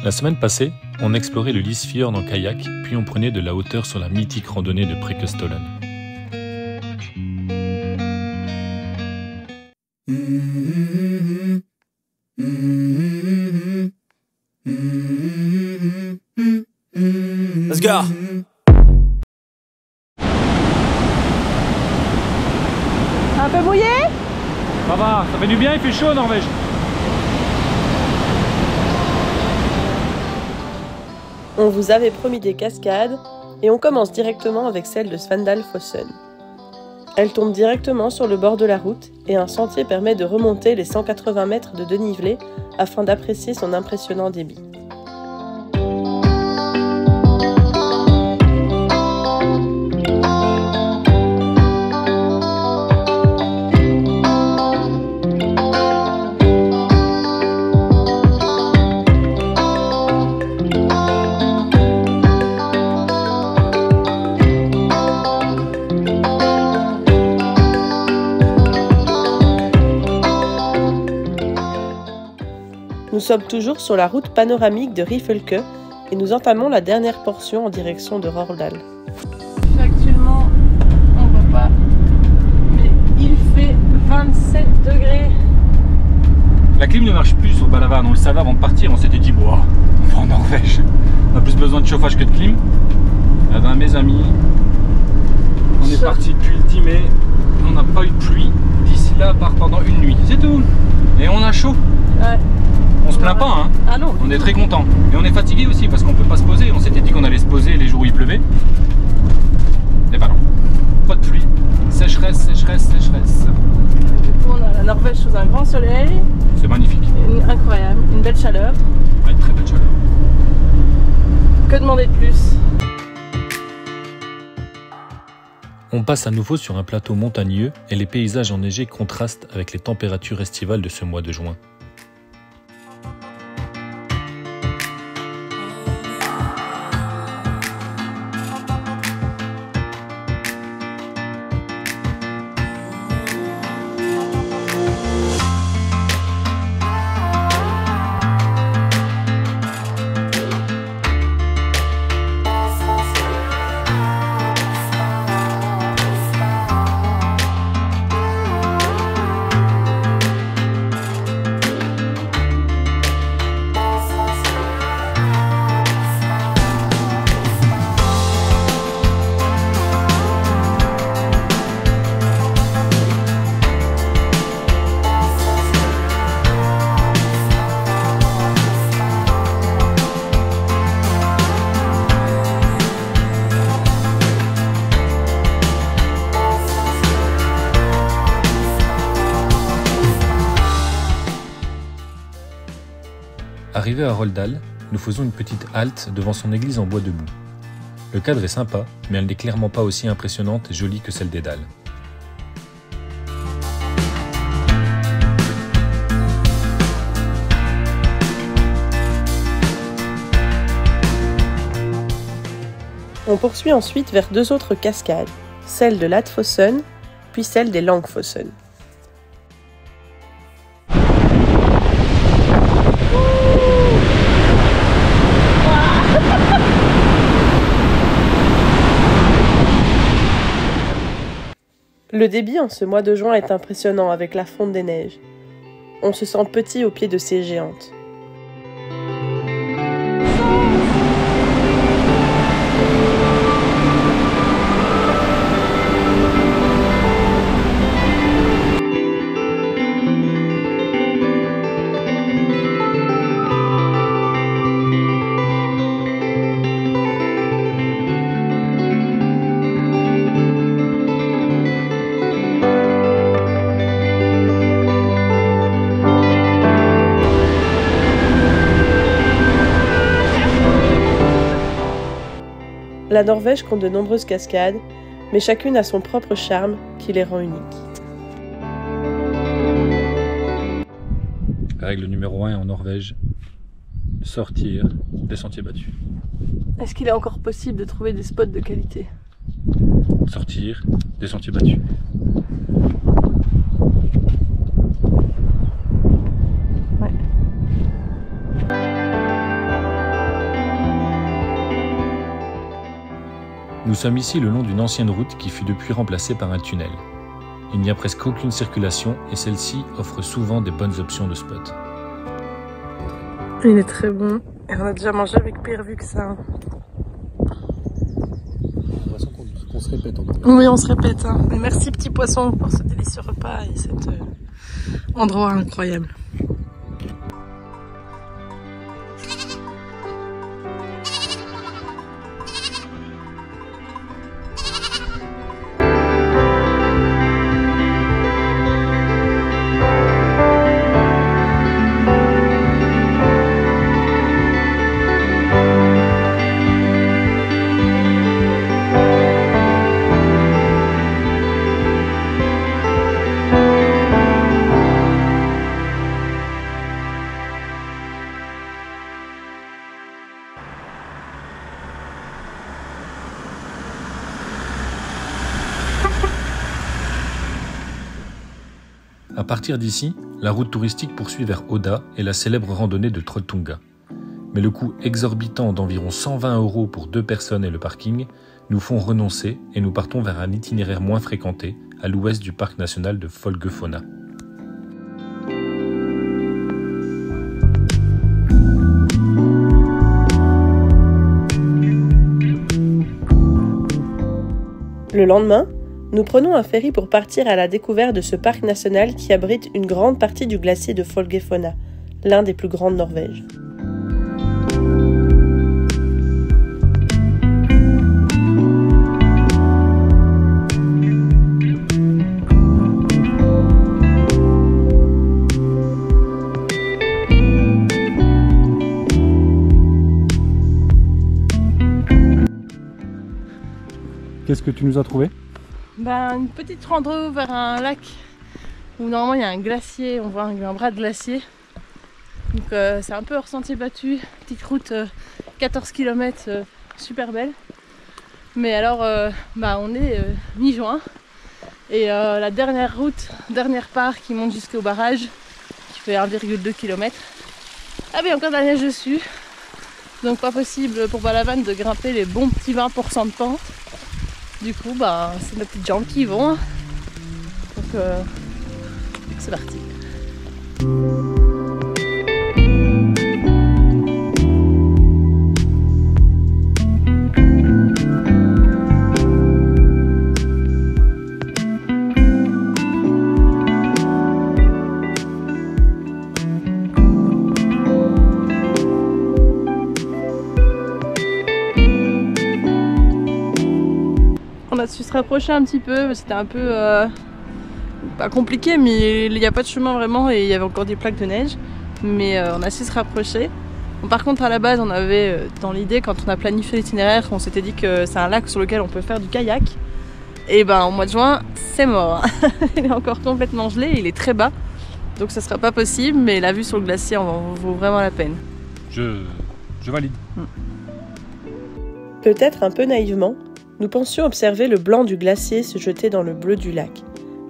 La semaine passée, on explorait le Lysfjord en kayak, puis on prenait de la hauteur sur la mythique randonnée de Preikestolen. Let's go. Un peu mouillé? Ça va, ça fait du bien, il fait chaud en Norvège. On vous avait promis des cascades et on commence directement avec celle de Svandalfossen. Elle tombe directement sur le bord de la route et un sentier permet de remonter les 180 mètres de dénivelé afin d'apprécier son impressionnant débit. Nous sommes toujours sur la route panoramique de Ryfylke et nous entamons la dernière portion en direction de Røldal. Actuellement, on ne voit pas, mais il fait 27 degrés. La clim ne marche plus sur Balavan, on le savait avant de partir, on s'était dit bon, on va en Norvège. On a plus besoin de chauffage que de clim. Eh ben mes amis, on est parti depuis le 10 mai, on n'a pas eu de pluie d'ici là part pendant une nuit, c'est tout. Et on a chaud. Ouais. On se plaint pas, hein. Ah non. On est très content. Et on est fatigué aussi parce qu'on peut pas se poser. On s'était dit qu'on allait se poser les jours où il pleuvait. Et ben non. Pas de pluie. Sécheresse, sécheresse, sécheresse. Du coup, on a la Norvège sous un grand soleil. C'est magnifique. Incroyable. Une belle chaleur. Ouais, une très belle chaleur. Que demander de plus? On passe à nouveau sur un plateau montagneux et les paysages enneigés contrastent avec les températures estivales de ce mois de juin. Arrivé à Røldal, nous faisons une petite halte devant son église en bois debout. Le cadre est sympa, mais elle n'est clairement pas aussi impressionnante et jolie que celle des dalles. On poursuit ensuite vers deux autres cascades, celle de Latfossen, puis celle des Langfossen. Le débit en ce mois de juin est impressionnant avec la fonte des neiges. On se sent petit au pied de ces géantes. La Norvège compte de nombreuses cascades, mais chacune a son propre charme qui les rend uniques. Règle numéro 1 en Norvège, sortir des sentiers battus. Est-ce qu'il est encore possible de trouver des spots de qualité? Sortir des sentiers battus. Ouais. Nous sommes ici le long d'une ancienne route qui fut depuis remplacée par un tunnel. Il n'y a presque aucune circulation et celle-ci offre souvent des bonnes options de spot. Il est très bon et on a déjà mangé avec pire vue que ça. J'ai l'impression qu'on se répète en fait. Oui, on se répète. Hein. Mais merci Petit Poisson pour ce délicieux repas et cet endroit incroyable. À partir d'ici, la route touristique poursuit vers Oda et la célèbre randonnée de Trotunga. Mais le coût exorbitant d'environ 120 € pour 2 personnes et le parking nous font renoncer et nous partons vers un itinéraire moins fréquenté à l'ouest du parc national de Folgefonna. Le lendemain, nous prenons un ferry pour partir à la découverte de ce parc national qui abrite une grande partie du glacier de Folgefonna, l'un des plus grands de Norvège. Qu'est-ce que tu nous as trouvé? Une petite rando vers un lac où normalement il y a un glacier, on voit un bras de glacier. Donc c'est un peu hors sentier battu, petite route 14 km super belle. Mais alors on est mi-juin et la dernière route, dernière part qui monte jusqu'au barrage qui fait 1,2 km. Ah mais encore de la neige dessus. Donc pas possible pour Balavan de grimper les bons petits 20% de pente. Du coup, c'est nos petites jambes qui y vont. Donc, c'est parti. On a su se rapprocher un petit peu, c'était un peu pas compliqué, mais il n'y a pas de chemin vraiment et il y avait encore des plaques de neige, mais on a su se rapprocher. Bon, par contre à la base on avait dans l'idée, quand on a planifié l'itinéraire, on s'était dit que c'est un lac sur lequel on peut faire du kayak, et au mois de juin c'est mort. Il est encore complètement gelé, il est très bas, donc ça sera pas possible, mais la vue sur le glacier en vaut vraiment la peine. Je valide. Peut-être un peu naïvement, nous pensions observer le blanc du glacier se jeter dans le bleu du lac.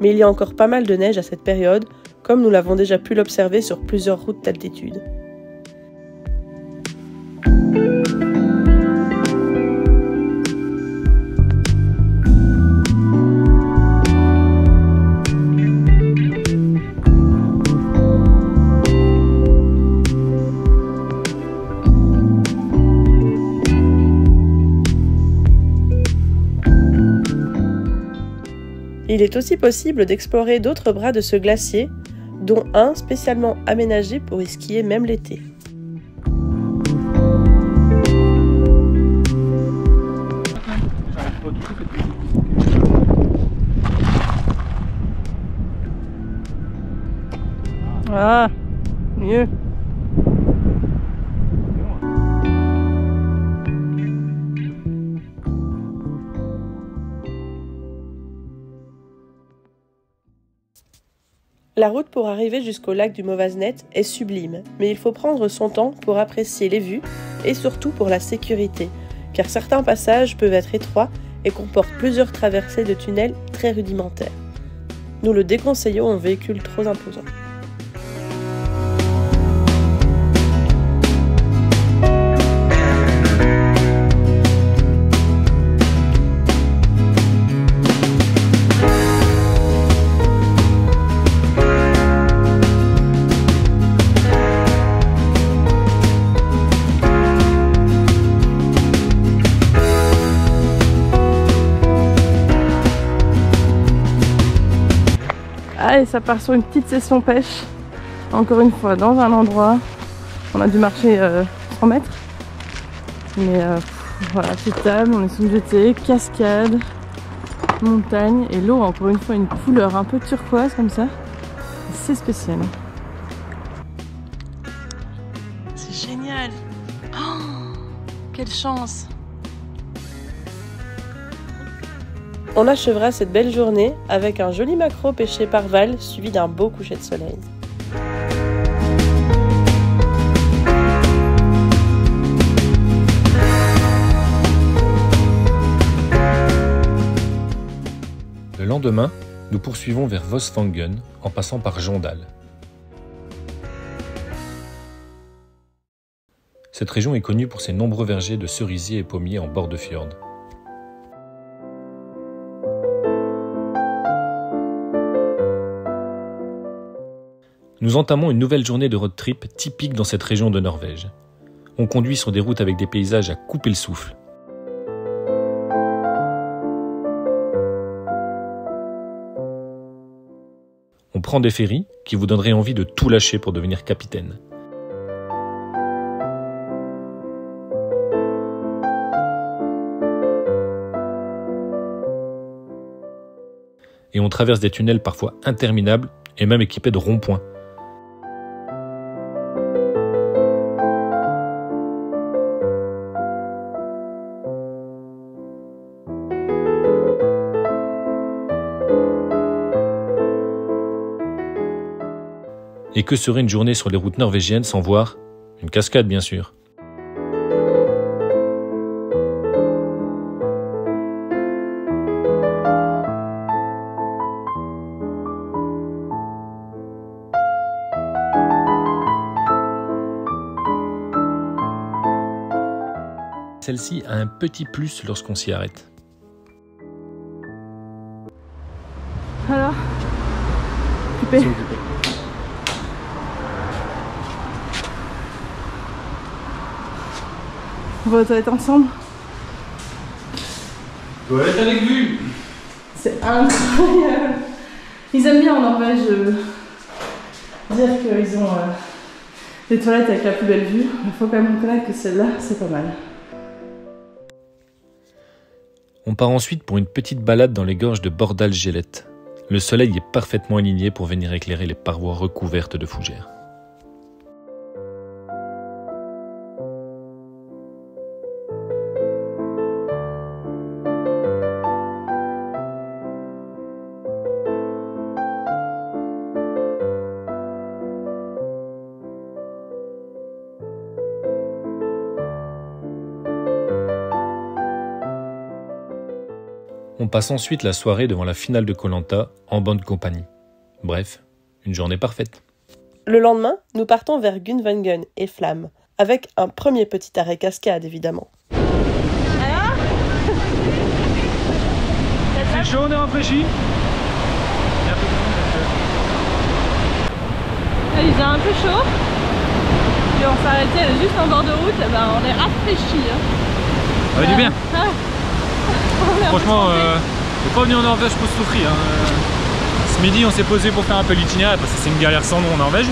Mais il y a encore pas mal de neige à cette période, comme nous l'avons déjà pu l'observer sur plusieurs routes d'altitude. Il est aussi possible d'explorer d'autres bras de ce glacier, dont un spécialement aménagé pour y skier même l'été. Ah, mieux. La route pour arriver jusqu'au lac du Møvasnet est sublime, mais il faut prendre son temps pour apprécier les vues et surtout pour la sécurité, car certains passages peuvent être étroits et comportent plusieurs traversées de tunnels très rudimentaires. Nous le déconseillons aux véhicules trop imposants. Allez, ça part sur une petite session pêche. Encore une fois, dans un endroit. On a dû marcher 100 mètres. Mais voilà, c'est table, on est sous le jeté, cascade, montagne. Et l'eau a encore une fois une couleur un peu turquoise comme ça. C'est spécial. C'est génial. Oh, quelle chance. On achèvera cette belle journée avec un joli maquereau pêché par Val suivi d'un beau coucher de soleil. Le lendemain, nous poursuivons vers Vosvangen en passant par Jondal. Cette région est connue pour ses nombreux vergers de cerisiers et pommiers en bord de fjord. Nous entamons une nouvelle journée de road trip typique dans cette région de Norvège. On conduit sur des routes avec des paysages à couper le souffle. On prend des ferries qui vous donneraient envie de tout lâcher pour devenir capitaine. Et on traverse des tunnels parfois interminables et même équipés de ronds-points. Et que serait une journée sur les routes norvégiennes sans voir une cascade, bien sûr. Celle-ci a un petit plus lorsqu'on s'y arrête. Alors, occupé. On va aux toilettes ensemble. Toilette avec vue. C'est incroyable. Ils aiment bien en Norvège dire qu'ils ont des toilettes avec la plus belle vue. Il faut quand même reconnaître que celle-là, c'est pas mal. On part ensuite pour une petite balade dans les gorges de Bordalsfjellet. Le soleil est parfaitement aligné pour venir éclairer les parois recouvertes de fougères. On passe ensuite la soirée devant la finale de Koh Lanta en bonne compagnie. Bref, une journée parfaite. Le lendemain, nous partons vers Gudvangen et Flamme, avec un premier petit arrêt cascade évidemment. Alors C'est chaud, on est rafraîchi. Il faisait un peu chaud, puis on s'est arrêté juste en bord de route, et ben on est rafraîchi. Ça va du bien. Franchement, je suis pas venu en Norvège pour souffrir. Ce midi, on s'est posé pour faire un peu l'itinéraire parce que c'est une galère sans nom en Norvège.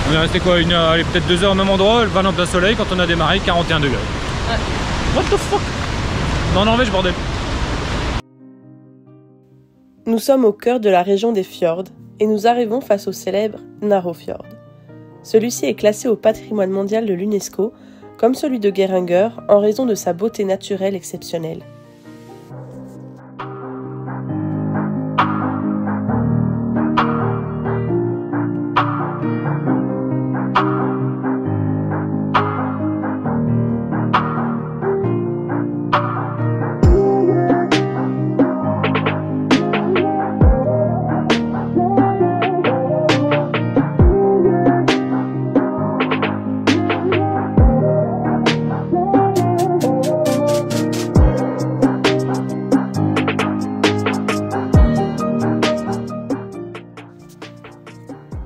On est resté quoi, une heure, allez, peut-être 2 heures au même endroit, le vent en plein soleil. Quand on a démarré, 41 degrés. Ouais. What the fuck? On est en Norvège, bordel. Nous sommes au cœur de la région des fjords et nous arrivons face au célèbre Narrowfjord. Celui-ci est classé au patrimoine mondial de l'UNESCO, comme celui de Geiranger, en raison de sa beauté naturelle exceptionnelle.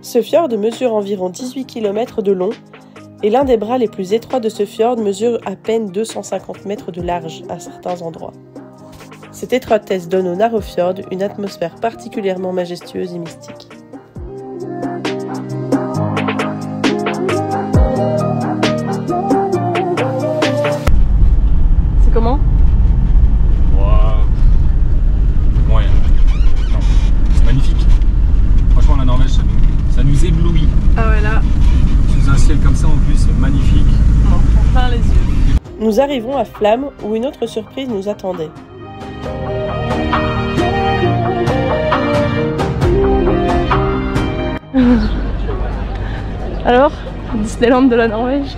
Ce fjord mesure environ 18 km de long et l'un des bras les plus étroits de ce fjord mesure à peine 250 mètres de large à certains endroits. Cette étroitesse donne au Narøfjord une atmosphère particulièrement majestueuse et mystique. C'est comment ? Ouais. Non. C'est magnifique. Franchement, la Norvège, ça nous éblouit. Ah ouais, là. Sous un ciel comme ça, en plus, c'est magnifique. On en prend plein les yeux. Nous arrivons à Flam, où une autre surprise nous attendait. Alors, Disneyland de la Norvège?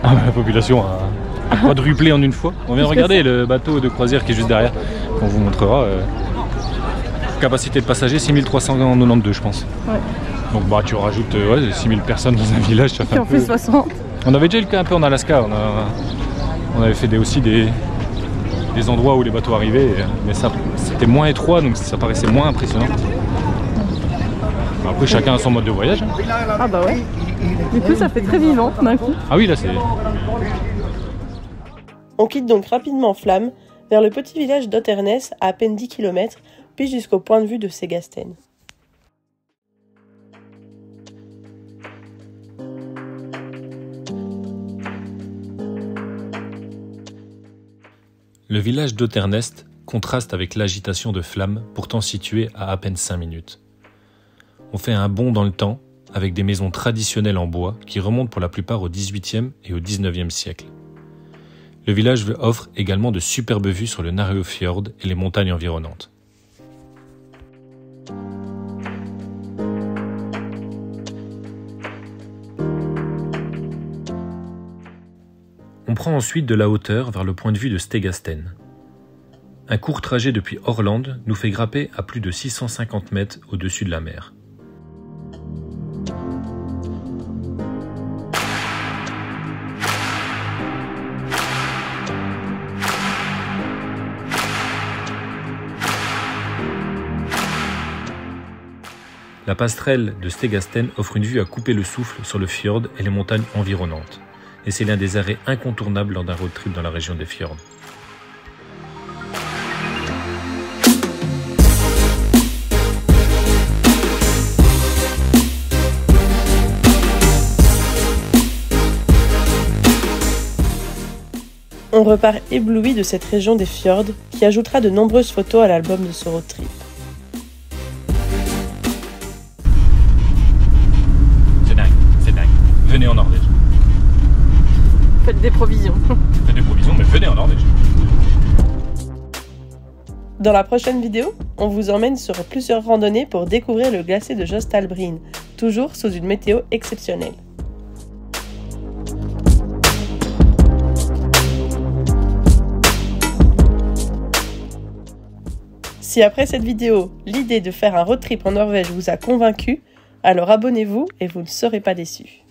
Ah bah, la population a quadruplé en une fois. On vient de regarder le bateau de croisière qui est juste derrière. On vous montrera. Capacité de passagers 6392 je pense. Ouais. Donc bah tu rajoutes 6000 personnes dans un village, ça fait un peu... fait 60. On avait déjà eu le cas un peu en Alaska, on avait fait aussi des endroits où les bateaux arrivaient, mais ça c'était moins étroit donc ça paraissait moins impressionnant. Après chacun a son mode de voyage. Hein. Ah bah ouais. Du coup ça fait très vivant d'un coup. Ah oui là c'est... On quitte donc rapidement Flam vers le petit village d'Otternes à peine 10 km, puis jusqu'au point de vue de Segasten. Le village d'Oternest contraste avec l'agitation de Flam, pourtant situé à peine 5 minutes. On fait un bond dans le temps, avec des maisons traditionnelles en bois qui remontent pour la plupart au XVIIIe et au XIXe siècle. Le village offre également de superbes vues sur le Narøfjord et les montagnes environnantes. On prend ensuite de la hauteur vers le point de vue de Stegasten. Un court trajet depuis Orland nous fait grimper à plus de 650 mètres au-dessus de la mer. La passerelle de Stegasten offre une vue à couper le souffle sur le fjord et les montagnes environnantes. Et c'est l'un des arrêts incontournables lors d'un road trip dans la région des fjords. On repart ébloui de cette région des fjords qui ajoutera de nombreuses photos à l'album de ce road trip. C'est dingue. Venez en Norvège. Faites des provisions. Faites des provisions, mais venez en Norvège. Dans la prochaine vidéo, on vous emmène sur plusieurs randonnées pour découvrir le glacier de Jostedalsbreen, toujours sous une météo exceptionnelle. Si après cette vidéo, l'idée de faire un road trip en Norvège vous a convaincu, alors abonnez-vous et vous ne serez pas déçus.